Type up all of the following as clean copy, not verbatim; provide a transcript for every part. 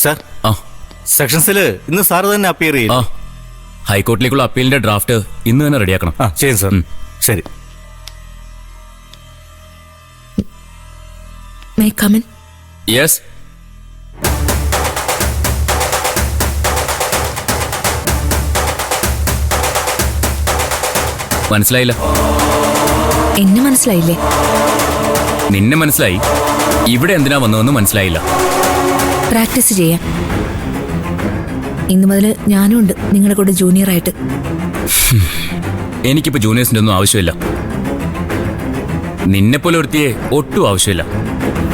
Sir, സെക്ഷൻസില് ഇന്ന് sir തന്നെ appear ചെയ്യും. ഹൈക്കോർട്ടിലേക്കുള്ള അപ്പീലിന്റെ ഡ്രാഫ്റ്റ് ഇന്ന് തന്നെ റെഡിയാക്കണം. ചെയ്യും സാർ. ശരി. May I come in? Yes. മനസ്സിലായില്ല. എന്നെ മനസ്സിലായില്ലേ? നിന്നെ മനസ്സിലായി. ഇവിടെ എന്തിനാ വന്നതെന്ന് മനസ്സിലായില്ല. പ്രാക്ടീസ് ചെയ്യാം. ഇന്നു മുതൽ ഞാനും ഉണ്ട് നിങ്ങളുടെ കൂടെ ജൂനിയർ ആയിട്ട്. എനിക്കിപ്പോ ജൂനിയേഴ്സിന്റെ ഒന്നും ആവശ്യമില്ല. നിന്നെ പോലെ ഒരുത്തിയെ ഒട്ടും ആവശ്യമില്ല.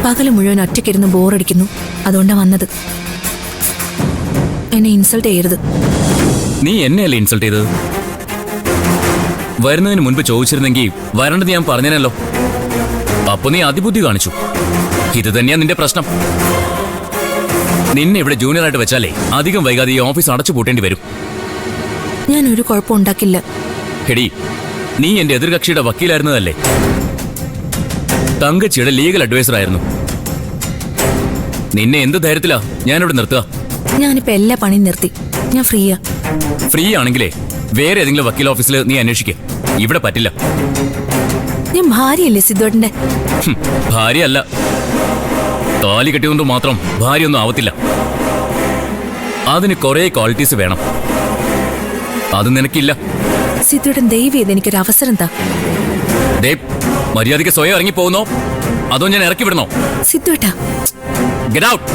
പകല് മുഴുവൻ ഒറ്റയ്ക്കിരുന്ന് ബോറടിക്കുന്നു, അതുകൊണ്ടാ വന്നത്. എന്നെ ഇൻസൾട്ട് ചെയ്യരുത്. നീ എന്നെയല്ലേ ഇൻസൾട്ട് ചെയ്തത്? വരുന്നതിന് മുൻപ് ചോദിച്ചിരുന്നെങ്കിൽ വരേണ്ടത് ഞാൻ പറഞ്ഞേനല്ലോ. അപ്പൊ നീ അതിബുദ്ധി കാണിച്ചു. ഇത് തന്നെയാ നിന്റെ പ്രശ്നം. നിന്നെ ഇവിടെ ജൂനിയർ ആയിട്ട് വെച്ചാലേ അധികം വൈകാതെ ഈ ഓഫീസ് അടച്ചു പൂട്ടേണ്ടി വരും. ഞാൻ ഒരു കുഴപ്പം ഉണ്ടാക്കില്ല. ഹെടി, നീ എന്റെ എതിർകക്ഷിയുടെ വക്കീലായിരുന്നതല്ലേ? തങ്കച്ചിയുടെ ലീഗൽ അഡ്വൈസർ ആയിരുന്നു. നിന്നെ എന്ത് ധൈര്യത്തിലാ ഞാനിവിടെ നിർത്തുക? ഞാനിപ്പോ എല്ലാ പണിയും നിർത്തി. ഞാൻ ഫ്രീയാ. ഫ്രീ ആണെങ്കിലേ വേറെ ഏതെങ്കിലും വക്കീൽ ഓഫീസിൽ നീ അന്വേഷിക്കേ. ഇവിടെ പറ്റില്ല. ഞാൻ ഭാര്യയല്ലേ സിദ്ധുവേട്ടന്റെ? ഭാര്യയല്ല. താലി കെട്ടിയതുകൊണ്ട് മാത്രം ഭാര്യയൊന്നും ആവത്തില്ല. അതിന് കുറെ ക്വാളിറ്റീസ് വേണം. അത് നിനക്കില്ല. സിദ്ധുവേട്ടൻ ദയവ് ചെയ്ത് എനിക്കൊരു അവസരം താ. മര്യാദയ്ക്ക് സ്വയം ഇറങ്ങി പോകുന്നോ അതോ ഞാൻ ഇറക്കി വിടണോ? സിദ്ധുവേട്ടാ, ഗെറ്റ് ഔട്ട്.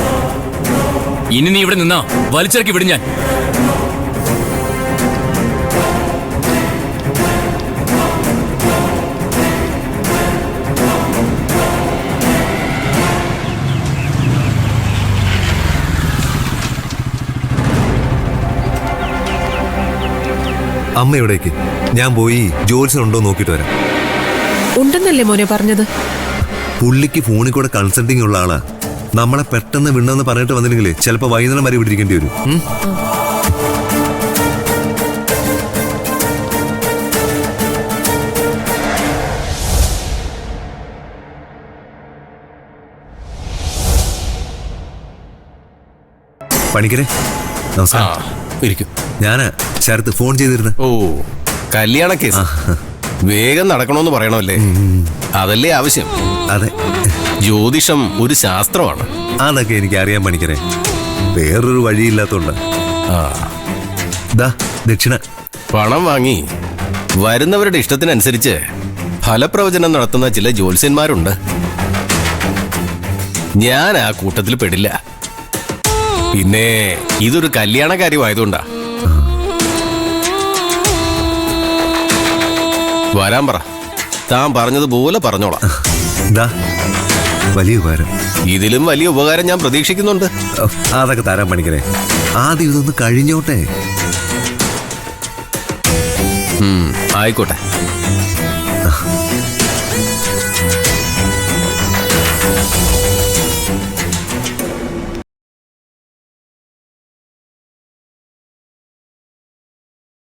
ഇനി നീ ഇവിടെ നിന്നാ വലിച്ചിറക്കി വിടും ഞാൻ. അമ്മ എവിടേക്ക്? ഞാൻ പോയി ജോലിസിനുണ്ടോ നോക്കിയിട്ട് വരാം. ഉണ്ടെന്നല്ലേ മോനെ പറഞ്ഞത്? പുള്ളിക്ക് ഫോണിൽ കൂടെ കൺസൾട്ടിങ് ഉള്ള ആളാ. നമ്മളെ പെട്ടെന്ന് വിടണമെന്ന് പറഞ്ഞിട്ട് വന്നില്ലെങ്കിലേ ചിലപ്പോ വൈകുന്നേരം വരെ വിട്ടിരിക്കേണ്ടി വരും. പണിക്കരെ നമസ്കാരം. ഇരിക്കും. ഞാനാ ശരത്ത് ഫോൺ ചെയ്തിരുന്നു. ഓ, കല്യാണ കേസ് വേഗം നടക്കണമെന്ന് പറയണമല്ലേ? അതല്ലേ ആവശ്യം? അതെ, ജ്യോതിഷം ഒരു ശാസ്ത്രമാണ്. അതൊക്കെ എനിക്ക് അറിയാൻ പണിക്കരെ. വേറൊരു വഴിയില്ലാത്തോണ്ട്. ദക്ഷിണ പണം വാങ്ങി വരുന്നവരുടെ ഇഷ്ടത്തിനനുസരിച്ച് ഫലപ്രവചനം നടത്തുന്ന ചില ജ്യോത്സ്യന്മാരുണ്ട്. ഞാൻ ആ കൂട്ടത്തിൽ പെടില്ല. പിന്നെ ഇതൊരു കല്യാണ കാര്യമായതുകൊണ്ടാ. വരാൻ പറ. താൻ പറഞ്ഞതുപോലെ പറഞ്ഞോളാം. വലിയ ഉപകാരം. ഇതിലും വലിയ ഉപകാരം ഞാൻ പ്രതീക്ഷിക്കുന്നുണ്ട്. അതൊക്കെ തരാൻ പണിക്കരെ. ആദ്യം ഇതൊന്ന് കഴിഞ്ഞോട്ടെ. ആയിക്കോട്ടെ.